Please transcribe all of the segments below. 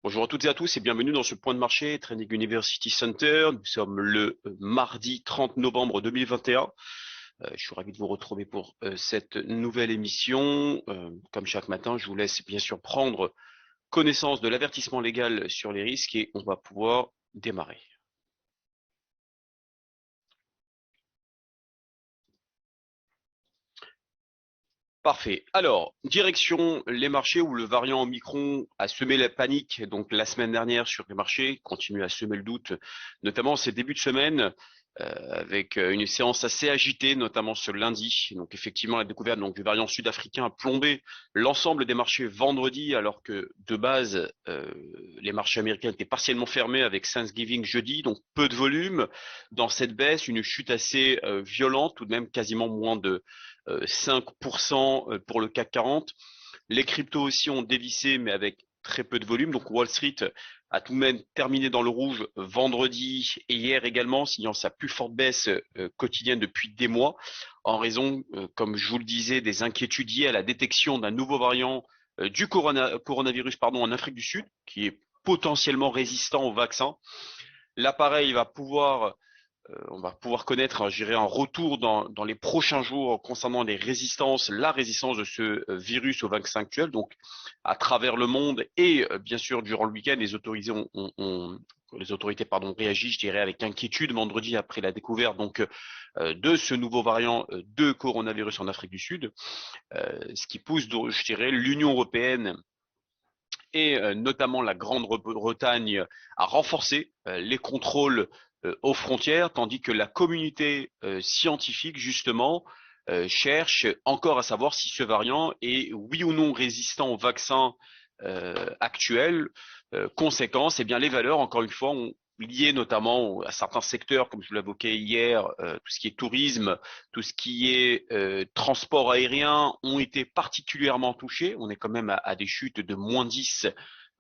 Bonjour à toutes et à tous et bienvenue dans ce point de marché Training University Center. Nous sommes le mardi 30 novembre 2021. Je suis ravi de vous retrouver pour cette nouvelle émission. Comme chaque matin, je vous laisse bien sûr prendre connaissance de l'avertissement légal sur les risques et on va pouvoir démarrer. Parfait. Alors, direction les marchés où le variant Omicron a semé la panique, donc la semaine dernière sur les marchés, continue à semer le doute, notamment ces débuts de semaine, avec une séance assez agitée, notamment ce lundi. Donc effectivement, la découverte du variant sud-africain a plombé l'ensemble des marchés vendredi, alors que de base, les marchés américains étaient partiellement fermés avec Thanksgiving jeudi, donc peu de volume. Dans cette baisse, une chute assez violente, tout de même quasiment moins de 5% pour le CAC 40. Les cryptos aussi ont dévissé, mais avec très peu de volume. Donc Wall Street a tout de même terminé dans le rouge vendredi et hier également, signant sa plus forte baisse quotidienne depuis des mois, en raison, comme je vous le disais, des inquiétudes liées à la détection d'un nouveau variant du coronavirus en Afrique du Sud, qui est potentiellement résistant au vaccin. L'appareil va pouvoir on va pouvoir connaître, je dirais, un retour dans les prochains jours concernant la résistance de ce virus au vaccin actuel. Donc, à travers le monde et bien sûr durant le week-end, les autorités ont réagi, je dirais, avec inquiétude vendredi après la découverte de ce nouveau variant de coronavirus en Afrique du Sud, ce qui pousse, je dirais, l'Union européenne et notamment la Grande-Bretagne à renforcer les contrôles aux frontières, tandis que la communauté scientifique, justement, cherche encore à savoir si ce variant est oui ou non résistant au vaccin actuel. Conséquence, eh bien, les valeurs, encore une fois, ont liées notamment à certains secteurs, comme je vous l'évoquais hier, tout ce qui est tourisme, tout ce qui est transport aérien, ont été particulièrement touchés. On est quand même à des chutes de moins 10,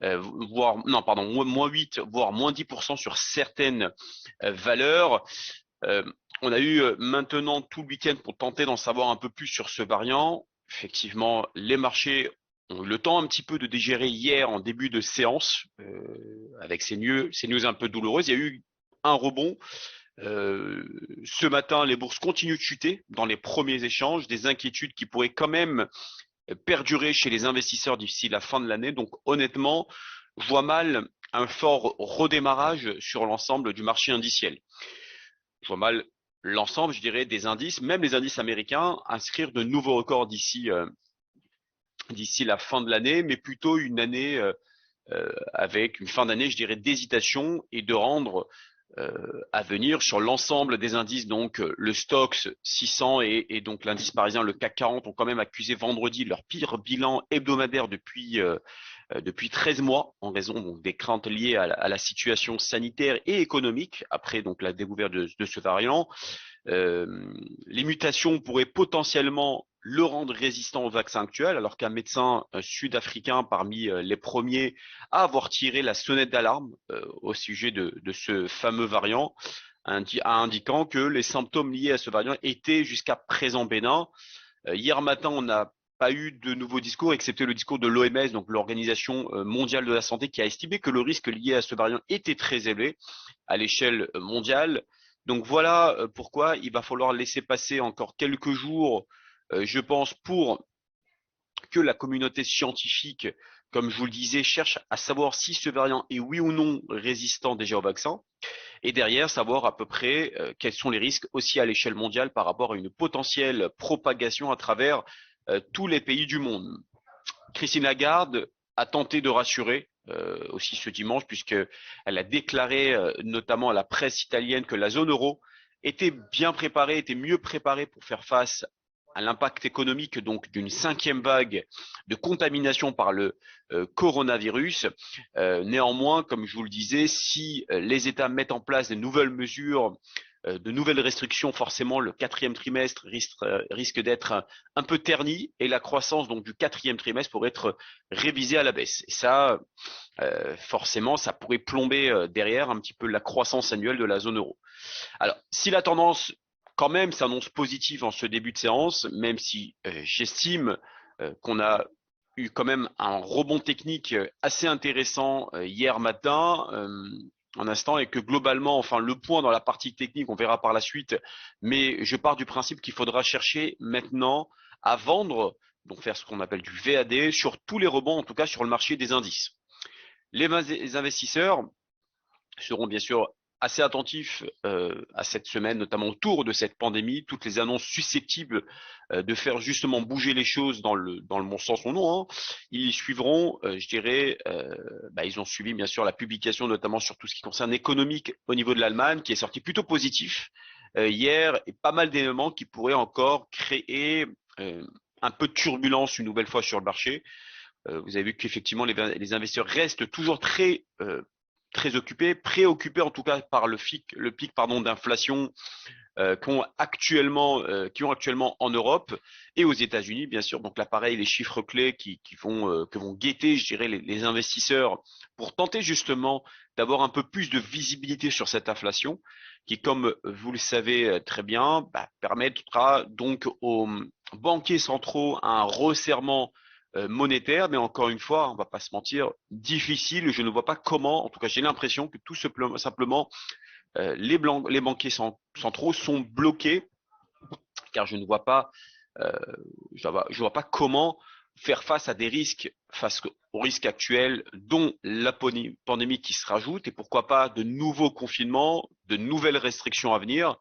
voire non, pardon, moins 8, voire moins 10% sur certaines valeurs. Euh, on a eu maintenant tout le week-end pour tenter d'en savoir un peu plus sur ce variant. Effectivement, les marchés ont eu le temps un petit peu de digérer hier en début de séance, avec ces news un peu douloureuses. Il y a eu un rebond. Ce matin, les bourses continuent de chuter dans les premiers échanges, des inquiétudes qui pourraient quand même perdurer chez les investisseurs d'ici la fin de l'année. Donc honnêtement, je vois mal un fort redémarrage sur l'ensemble du marché indiciel. Je vois mal l'ensemble, je dirais, des indices, même les indices américains, inscrire de nouveaux records d'ici la fin de l'année, mais plutôt une année avec une fin d'année, je dirais, d'hésitation et de rendre à venir sur l'ensemble des indices. Donc le Stoxx 600 et donc l'indice parisien, le CAC 40, ont quand même accusé vendredi leur pire bilan hebdomadaire depuis 13 mois, en raison des craintes liées à la situation sanitaire et économique après la découverte de ce variant. Les mutations pourraient potentiellement le rendre résistant au vaccin actuel, alors qu'un médecin sud-africain parmi les premiers à avoir tiré la sonnette d'alarme au sujet de ce fameux variant, indiquant que les symptômes liés à ce variant étaient jusqu'à présent bénins. Hier matin, on n'a pas eu de nouveaux discours, excepté le discours de l'OMS, donc l'Organisation mondiale de la santé, qui a estimé que le risque lié à ce variant était très élevé à l'échelle mondiale. Donc voilà pourquoi il va falloir laisser passer encore quelques jours, je pense, pour que la communauté scientifique, comme je vous le disais, cherche à savoir si ce variant est oui ou non résistant déjà au vaccin, et derrière savoir à peu près quels sont les risques aussi à l'échelle mondiale par rapport à une potentielle propagation à travers tous les pays du monde. Christine Lagarde a tenté de rassurer aussi ce dimanche, puisqu'elle a déclaré notamment à la presse italienne que la zone euro était bien préparée, était mieux préparée pour faire face à l'impact économique donc d'une cinquième vague de contamination par le coronavirus. Néanmoins, comme je vous le disais, si les États mettent en place de nouvelles mesures, de nouvelles restrictions, forcément le quatrième trimestre risque d'être un peu terni et la croissance donc du quatrième trimestre pourrait être révisée à la baisse. Et ça, forcément, ça pourrait plomber derrière un petit peu la croissance annuelle de la zone euro. Alors, si la tendance quand même s'annonce positive en ce début de séance, même si j'estime qu'on a eu quand même un rebond technique assez intéressant hier matin. Un instant et que globalement, enfin le point dans la partie technique, on verra par la suite, mais je pars du principe qu'il faudra chercher maintenant à vendre, donc faire ce qu'on appelle du VAD sur tous les rebonds, en tout cas sur le marché des indices. Les investisseurs seront bien sûr assez attentifs à cette semaine, notamment autour de cette pandémie, toutes les annonces susceptibles de faire justement bouger les choses dans le bon sens ou non. Hein. Ils y suivront, je dirais, ils ont suivi bien sûr la publication, notamment sur tout ce qui concerne économique au niveau de l'Allemagne, qui est sorti plutôt positif hier, et pas mal d'éléments qui pourraient encore créer un peu de turbulence une nouvelle fois sur le marché. Vous avez vu qu'effectivement les investisseurs restent toujours très occupés, préoccupés en tout cas par le pic pardon, d'inflation qui ont actuellement en Europe et aux États-Unis, bien sûr. Donc là, pareil, les chiffres clés que vont guetter, je dirais, les investisseurs pour tenter justement d'avoir un peu plus de visibilité sur cette inflation, qui, comme vous le savez très bien, permettra donc aux banquiers centraux un resserrement monétaire, mais encore une fois, on va pas se mentir, difficile. Je ne vois pas comment, en tout cas, j'ai l'impression que tout simplement les banquiers centraux sont bloqués, car je ne vois pas, euh, je vois pas comment faire face à des risques, face aux risques actuels, dont la pandémie qui se rajoute, et pourquoi pas de nouveaux confinements, de nouvelles restrictions à venir.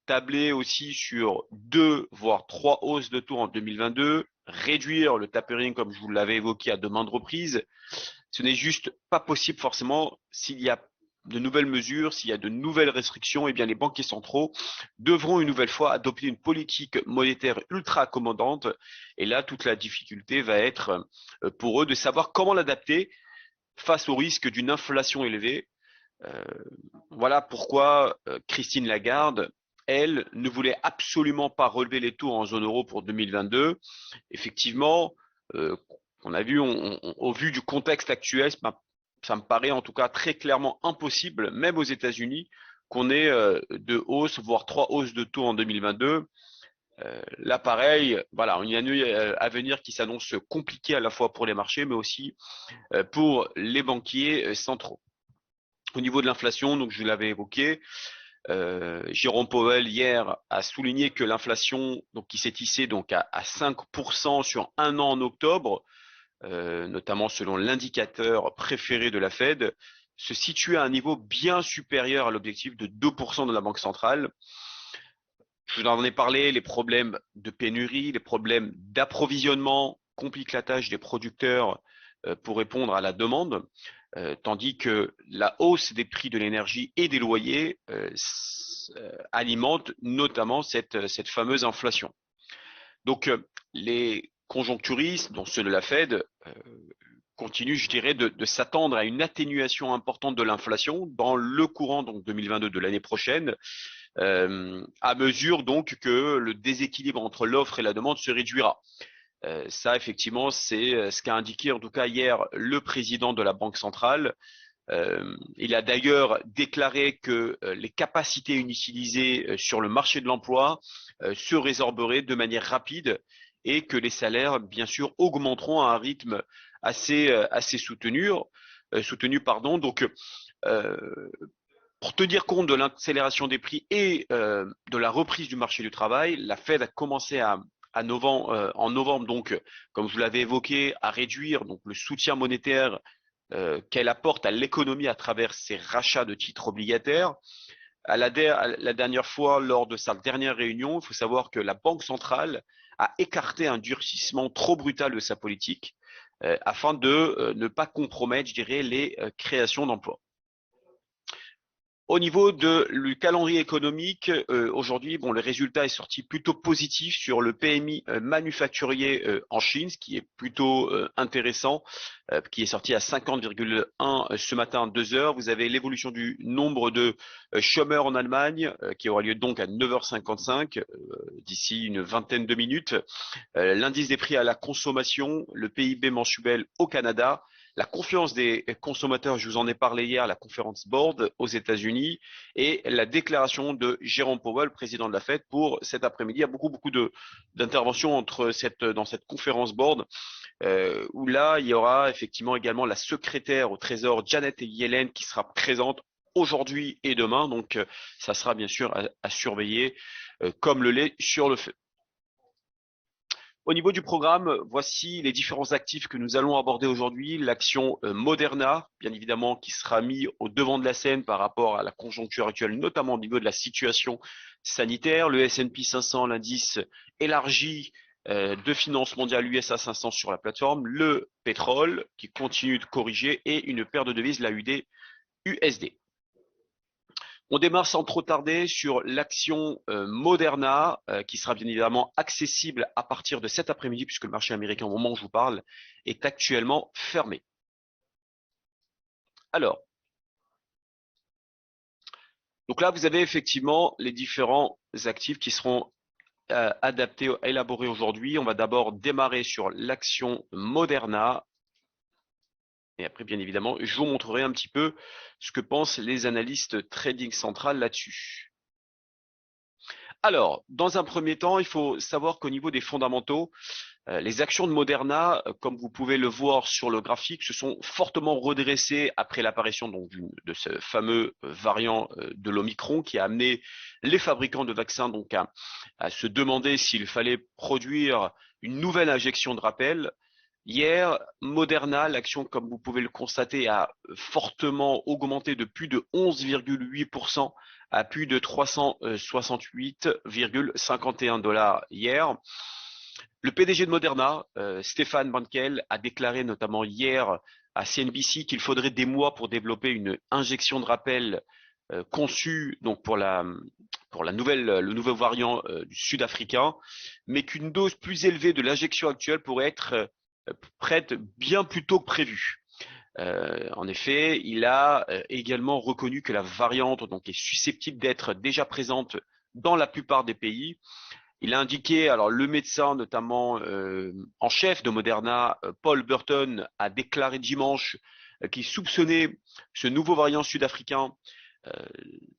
Tabler aussi sur deux, voire trois hausses de taux en 2022, réduire le tapering comme je vous l'avais évoqué à de maintes reprises. Ce n'est juste pas possible forcément s'il y a de nouvelles mesures, s'il y a de nouvelles restrictions, eh bien les banquiers centraux devront une nouvelle fois adopter une politique monétaire ultra accommodante. Et là, toute la difficulté va être pour eux de savoir comment l'adapter face au risque d'une inflation élevée. Euh, voilà pourquoi Christine Lagarde, elle, ne voulait absolument pas relever les taux en zone euro pour 2022. Effectivement, euh, on a vu, au vu du contexte actuel, ça me paraît en tout cas très clairement impossible, même aux États-Unis, qu'on ait deux hausses, voire trois hausses de taux en 2022. Là, pareil, voilà, il y a une année à venir qui s'annonce compliquée à la fois pour les marchés, mais aussi pour les banquiers centraux. Au niveau de l'inflation, donc je l'avais évoqué, Jérôme Powell hier a souligné que l'inflation, donc qui s'est tissée donc à 5% sur un an en octobre, notamment selon l'indicateur préféré de la Fed, se situait à un niveau bien supérieur à l'objectif de 2% de la Banque centrale. Je vous en ai parlé, les problèmes de pénurie, les problèmes d'approvisionnement compliquent la tâche des producteurs pour répondre à la demande, tandis que la hausse des prix de l'énergie et des loyers alimente notamment cette fameuse inflation. Donc les conjoncturistes, dont ceux de la Fed, continuent, je dirais, de s'attendre à une atténuation importante de l'inflation dans le courant donc 2022 de l'année prochaine, à mesure donc que le déséquilibre entre l'offre et la demande se réduira. Ça, effectivement, c'est ce qu'a indiqué en tout cas hier le président de la Banque centrale. Il a d'ailleurs déclaré que les capacités inutilisées sur le marché de l'emploi se résorberaient de manière rapide et que les salaires, bien sûr, augmenteront à un rythme assez soutenu, pardon. Donc, euh, pour tenir compte de l'accélération des prix et de la reprise du marché du travail, la Fed a commencé en novembre, donc, comme je vous l'avais évoqué, à réduire donc le soutien monétaire qu'elle apporte à l'économie à travers ses rachats de titres obligataires. À la dernière fois, lors de sa dernière réunion, il faut savoir que la Banque centrale a écarté un durcissement trop brutal de sa politique afin de ne pas compromettre, je dirais, les créations d'emplois. Au niveau du calendrier économique, aujourd'hui, bon, le résultat est sorti plutôt positif sur le PMI manufacturier en Chine, ce qui est plutôt intéressant, qui est sorti à 50,1 ce matin à 2 heures. Vous avez l'évolution du nombre de chômeurs en Allemagne, qui aura lieu donc à 9h55, d'ici une vingtaine de minutes. L'indice des prix à la consommation, le PIB mensuel au Canada, la confiance des consommateurs, je vous en ai parlé hier, la Conference Board aux États-Unis et la déclaration de Jérôme Powell, président de la Fed, pour cet après-midi. Il y a beaucoup d'interventions dans cette Conference Board où là, il y aura effectivement également la secrétaire au Trésor, Janet Yellen, qui sera présente aujourd'hui et demain. Donc, ça sera bien sûr à surveiller comme le lait sur le feu. Au niveau du programme, voici les différents actifs que nous allons aborder aujourd'hui. L'action Moderna, bien évidemment, qui sera mis au devant de la scène par rapport à la conjoncture actuelle, notamment au niveau de la situation sanitaire. Le S&P 500, l'indice élargi de finance mondiale USA 500 sur la plateforme. Le pétrole, qui continue de corriger, et une paire de devises, la UD USD. On démarre sans trop tarder sur l'action Moderna, qui sera bien évidemment accessible à partir de cet après-midi, puisque le marché américain, au moment où je vous parle, est actuellement fermé. Alors, donc là, vous avez effectivement les différents actifs qui seront adaptés, élaborés aujourd'hui. On va d'abord démarrer sur l'action Moderna. Et après, bien évidemment, je vous montrerai un petit peu ce que pensent les analystes trading central là-dessus. Alors, dans un premier temps, il faut savoir qu'au niveau des fondamentaux, les actions de Moderna, comme vous pouvez le voir sur le graphique, se sont fortement redressées après l'apparition donc de ce fameux variant de l'Omicron qui a amené les fabricants de vaccins donc à se demander s'il fallait produire une nouvelle injection de rappel. Hier, Moderna, l'action, comme vous pouvez le constater, a fortement augmenté de plus de 11,8% à plus de 368,51 $ hier. Le PDG de Moderna, Stéphane Bankel, a déclaré notamment hier à CNBC qu'il faudrait des mois pour développer une injection de rappel conçue donc pour le nouveau variant du sud-africain, mais qu'une dose plus élevée de l'injection actuelle pourrait être prête bien plus tôt que prévu. En effet, il a également reconnu que la variante donc est susceptible d'être déjà présente dans la plupart des pays. Il a indiqué, alors le médecin notamment en chef de Moderna, Paul Burton, a déclaré dimanche qu'il soupçonnait ce nouveau variant sud-africain euh,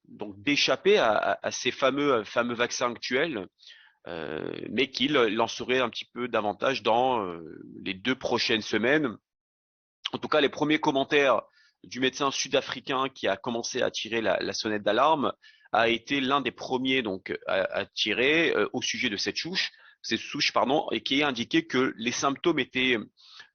donc d'échapper à ces fameux vaccins actuels, mais qu'il en saurait un petit peu davantage dans les 2 prochaines semaines. En tout cas, les premiers commentaires du médecin sud-africain qui a commencé à tirer la sonnette d'alarme a été l'un des premiers donc à tirer au sujet de cette souche pardon, et qui a indiqué que les symptômes étaient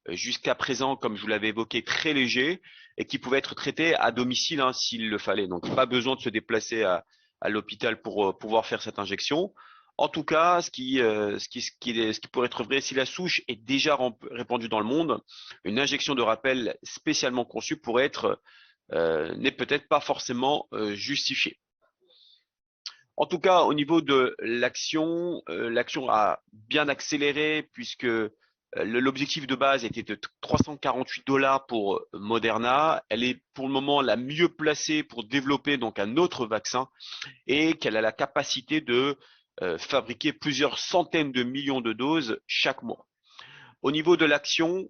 jusqu'à présent, comme je vous l'avais évoqué, très légers et qui pouvaient être traités à domicile hein, s'il le fallait. Donc, pas besoin de se déplacer à l'hôpital pour pouvoir faire cette injection. En tout cas, ce qui pourrait être vrai, si la souche est déjà répandue dans le monde, une injection de rappel spécialement conçue pourrait être n'est peut-être pas forcément justifiée. En tout cas, au niveau de l'action a bien accéléré puisque l'objectif de base était de 348 $ pour Moderna. Elle est pour le moment la mieux placée pour développer donc un autre vaccin et qu'elle a la capacité de fabriquer plusieurs centaines de millions de doses chaque mois. Au niveau de l'action,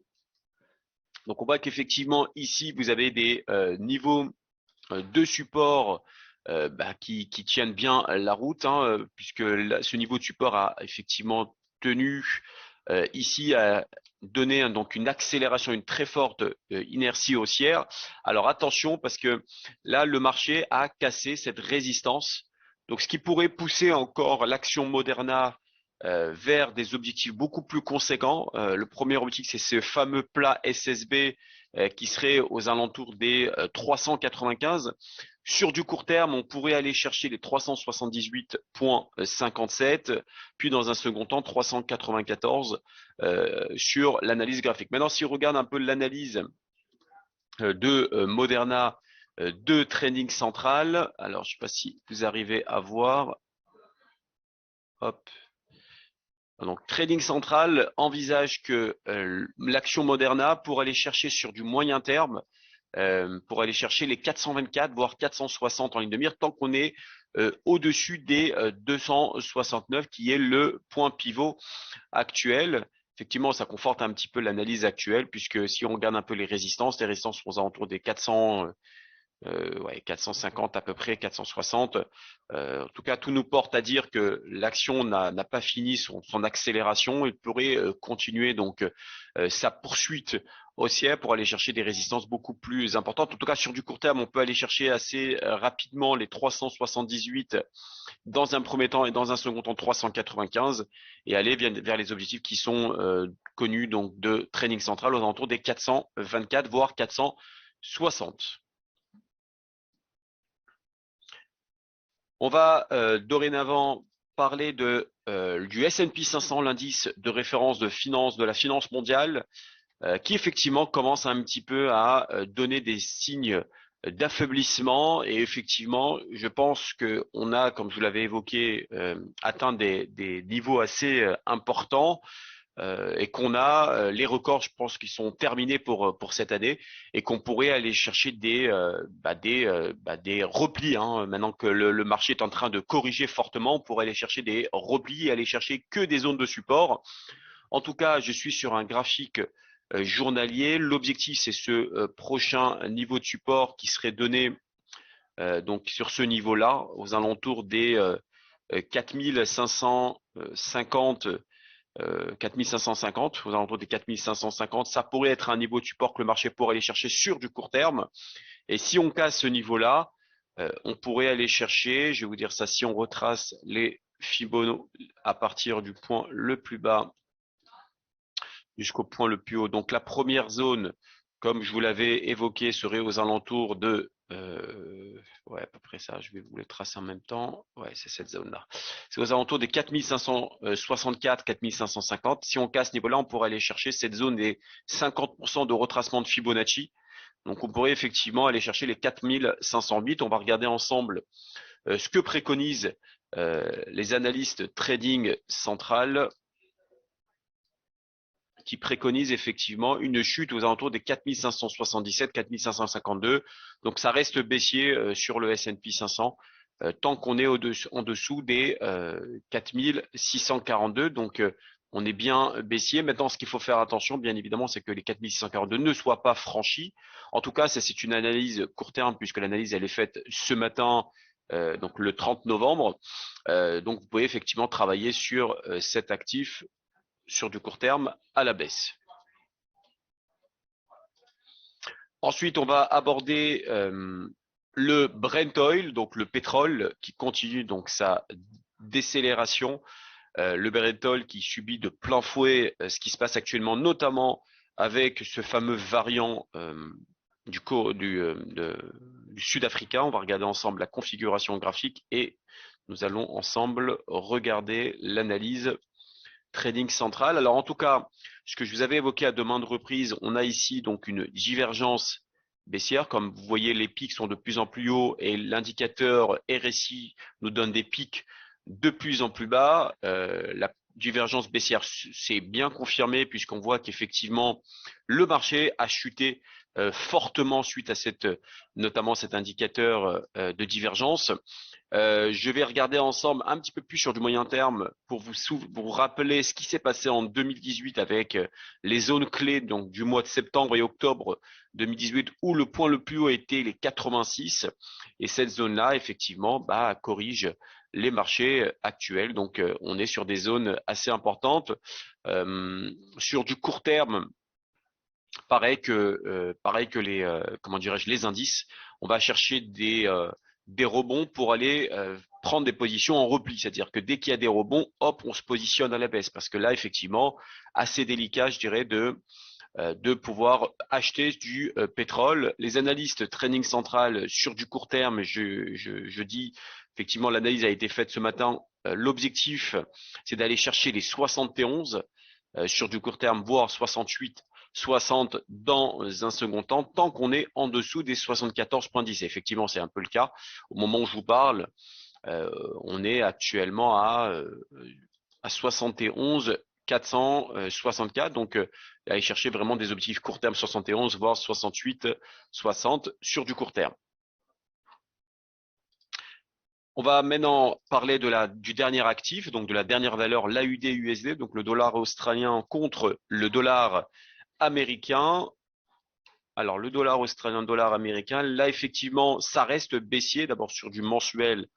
donc on voit qu'effectivement ici vous avez des niveaux de support qui tiennent bien la route, hein, puisque ce niveau de support a effectivement tenu ici à donner donc une accélération, une très forte inertie haussière. Alors attention parce que là le marché a cassé cette résistance. Donc ce qui pourrait pousser encore l'action Moderna vers des objectifs beaucoup plus conséquents. Le premier objectif, c'est ce fameux plat SSB qui serait aux alentours des 395. Sur du court terme, on pourrait aller chercher les 378,57, puis dans un second temps 394 sur l'analyse graphique. Maintenant, si on regarde un peu l'analyse de Moderna de Trading Central, alors je ne sais pas si vous arrivez à voir. Hop. Donc, Trading Central envisage que l'action Moderna, pour aller chercher sur du moyen terme, pour aller chercher les 424 voire 460 en ligne de mire, tant qu'on est au-dessus des 269, qui est le point pivot actuel. Effectivement, ça conforte un petit peu l'analyse actuelle, puisque si on regarde un peu les résistances sont aux alentours des 400, Ouais, 450 à peu près, 460. En tout cas, tout nous porte à dire que l'action n'a pas fini son accélération. Il pourrait continuer donc sa poursuite haussière pour aller chercher des résistances beaucoup plus importantes. En tout cas, sur du court terme, on peut aller chercher assez rapidement les 378 dans un premier temps et dans un second temps 395 et aller bien vers les objectifs qui sont connus donc de Trading Central aux alentours des 424 voire 460. On va dorénavant parler du S&P 500, l'indice de référence de la finance mondiale, qui effectivement commence un petit peu à donner des signes d'affaiblissement. Et effectivement, je pense que on a, comme je vous l'avais évoqué, atteint des niveaux assez importants et qu'on a les records, je pense, qui sont terminés pour cette année et qu'on pourrait aller chercher des replis. Hein. Maintenant que le marché est en train de corriger fortement, on pourrait aller chercher des replis et aller chercher que des zones de support. En tout cas, je suis sur un graphique journalier. L'objectif, c'est ce prochain niveau de support qui serait donné donc sur ce niveau-là, aux alentours des 4550 4550, aux alentours des 4550, ça pourrait être un niveau de support que le marché pourrait aller chercher sur du court terme. Et si on casse ce niveau-là, on pourrait aller chercher, je vais vous dire ça, si on retrace les Fibonacci à partir du point le plus bas jusqu'au point le plus haut. Donc la première zone, comme je vous l'avais évoqué, serait aux alentours de ouais, à peu près ça, je vais vous les tracer en même temps. Ouais, c'est cette zone-là. C'est aux alentours des 4564, 4550. Si on casse ce niveau-là, on pourrait aller chercher cette zone des 50% de retracement de Fibonacci. Donc on pourrait effectivement aller chercher les 4508. On va regarder ensemble ce que préconisent les analystes trading central qui préconise effectivement une chute aux alentours des 4577, 4552. Donc ça reste baissier sur le S&P 500 tant qu'on est en dessous des 4642. Donc on est bien baissier. Maintenant, ce qu'il faut faire attention, bien évidemment, c'est que les 4642 ne soient pas franchis. En tout cas, ça c'est une analyse court terme puisque l'analyse elle est faite ce matin. Donc le 30 novembre. Donc vous pouvez effectivement travailler sur cet actif sur du court terme à la baisse. Ensuite, on va aborder le Brent Oil, donc le pétrole qui continue donc sa décélération. Le Brent Oil qui subit de plein fouet ce qui se passe actuellement, notamment avec ce fameux variant du sud-africain. On va regarder ensemble la configuration graphique et nous allons ensemble regarder l'analyse trading central. Alors en tout cas, ce que je vous avais évoqué à de maintes reprises, on a ici donc une divergence baissière. Comme vous voyez, les pics sont de plus en plus hauts et l'indicateur RSI nous donne des pics de plus en plus bas. La divergence baissière s'est bien confirmée puisqu'on voit qu'effectivement le marché a chuté fortement suite à notamment cet indicateur de divergence. Je vais regarder ensemble un petit peu plus sur du moyen terme pour vous rappeler ce qui s'est passé en 2018 avec les zones clés donc du mois de septembre et octobre 2018 où le point le plus haut était les 86 et cette zone-là effectivement corrige les marchés actuels. Donc on est sur des zones assez importantes. Sur du court terme, pareil que les indices, on va chercher des rebonds pour aller prendre des positions en repli. C'est-à-dire que dès qu'il y a des rebonds, hop, on se positionne à la baisse. Parce que là, effectivement, assez délicat, je dirais, de pouvoir acheter du pétrole. Les analystes trading central sur du court terme, je dis, effectivement, l'analyse a été faite ce matin. L'objectif, c'est d'aller chercher les 71 sur du court terme, voire 68 60 dans un second temps, tant qu'on est en dessous des 74,10. Effectivement, c'est un peu le cas. Au moment où je vous parle, on est actuellement à 71 464. Donc, aller chercher vraiment des objectifs court terme 71, voire 68, 60 sur du court terme. On va maintenant parler du dernier actif, donc de la dernière valeur, l'AUD-USD, donc le dollar australien contre le dollar américain. Alors, le dollar australien, dollar américain, là, effectivement, ça reste baissier. D'abord, sur du mensuel,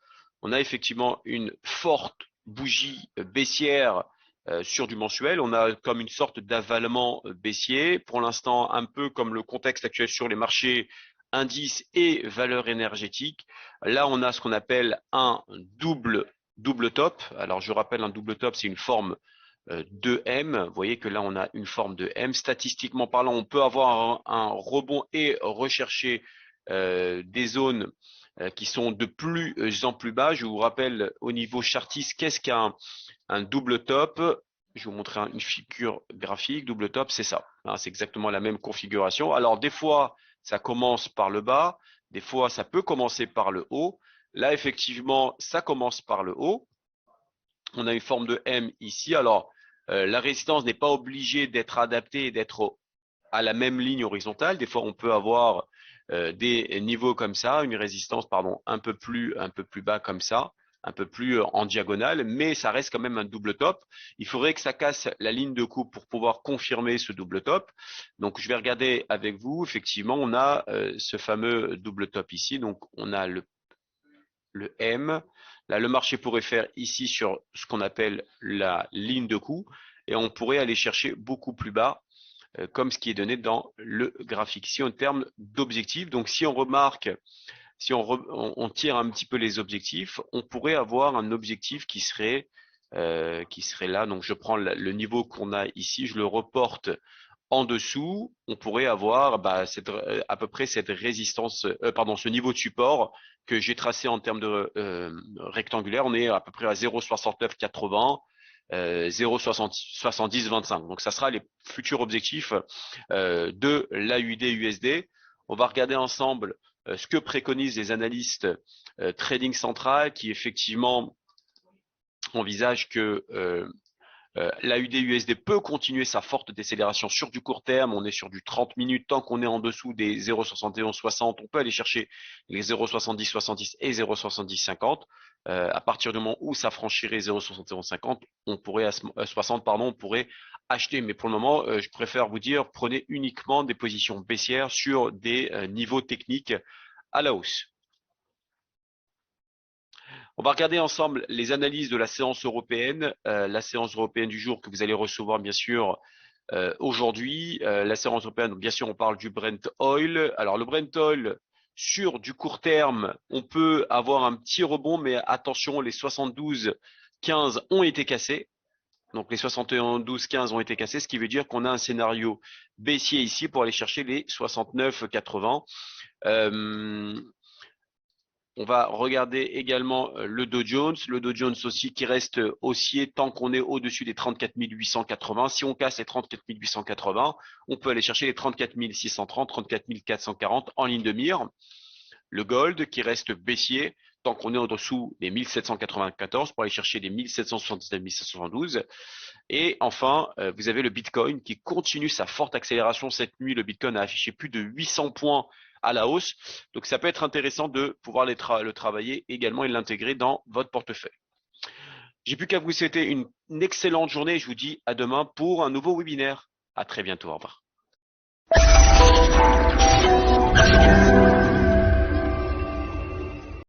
on a effectivement une forte bougie baissière sur du mensuel. On a comme une sorte d'avalement baissier. Pour l'instant, un peu comme le contexte actuel sur les marchés indices et valeurs énergétiques. Là, on a ce qu'on appelle un double top. Alors, je rappelle, un double top, c'est une forme de M. Vous voyez que là, on a une forme de M. Statistiquement parlant, on peut avoir un rebond et rechercher des zones qui sont de plus en plus bas. Je vous rappelle au niveau chartiste, qu'est-ce qu'un double top? Je vais vous montrer une figure graphique. Double top, c'est ça. Hein, c'est exactement la même configuration. Alors, des fois, ça commence par le bas. Des fois, ça peut commencer par le haut. Là, effectivement, ça commence par le haut. On a une forme de M ici. Alors, la résistance n'est pas obligée d'être adaptée et d'être à la même ligne horizontale. Des fois, on peut avoir des niveaux comme ça, une résistance, pardon, un peu plus bas comme ça, un peu plus en diagonale, mais ça reste quand même un double top. Il faudrait que ça casse la ligne de coupe pour pouvoir confirmer ce double top. Donc, je vais regarder avec vous. Effectivement, on a ce fameux double top ici. Donc, on a le M. Là, le marché pourrait faire ici sur ce qu'on appelle la ligne de coup et on pourrait aller chercher beaucoup plus bas comme ce qui est donné dans le graphique. Si en termes d'objectifs, donc si on remarque, si on tire un petit peu les objectifs, on pourrait avoir un objectif qui serait là. Donc je prends le niveau qu'on a ici, je le reporte en dessous, on pourrait avoir à peu près cette résistance, pardon, ce niveau de support que j'ai tracé en termes de rectangulaire. On est à peu près à 0,6980, 0,7025. Donc ça sera les futurs objectifs de l'AUD-USD. On va regarder ensemble ce que préconisent les analystes trading central qui effectivement envisagent que l'AUD-USD peut continuer sa forte décélération sur du court terme. On est sur du 30 minutes. Tant qu'on est en dessous des 0,7160, on peut aller chercher les 0,7070 et 0,7050. À partir du moment où ça franchirait 0,7150, on pourrait 60, pardon, on pourrait acheter. Mais pour le moment, je préfère vous dire, prenez uniquement des positions baissières sur des niveaux techniques à la hausse. On va regarder ensemble les analyses de la séance européenne, la séance européenne du jour que vous allez recevoir bien sûr aujourd'hui. La séance européenne, bien sûr, on parle du Brent Oil. Alors le Brent Oil, sur du court terme, on peut avoir un petit rebond, mais attention, les 72,15 ont été cassés. Donc les 71,15 ont été cassés, ce qui veut dire qu'on a un scénario baissier ici pour aller chercher les 69,80. On va regarder également le Dow Jones aussi qui reste haussier tant qu'on est au-dessus des 34 880. Si on casse les 34 880, on peut aller chercher les 34 630, 34 440 en ligne de mire. Le gold qui reste baissier tant qu'on est au-dessous des 1794 pour aller chercher les 1779, 1772. Et enfin, vous avez le Bitcoin qui continue sa forte accélération cette nuit. Le Bitcoin a affiché plus de 800 points à la hausse. Donc, ça peut être intéressant de pouvoir le travailler également et l'intégrer dans votre portefeuille. J'ai plus qu'à vous souhaiter une excellente journée et je vous dis à demain pour un nouveau webinaire. À très bientôt. Au revoir.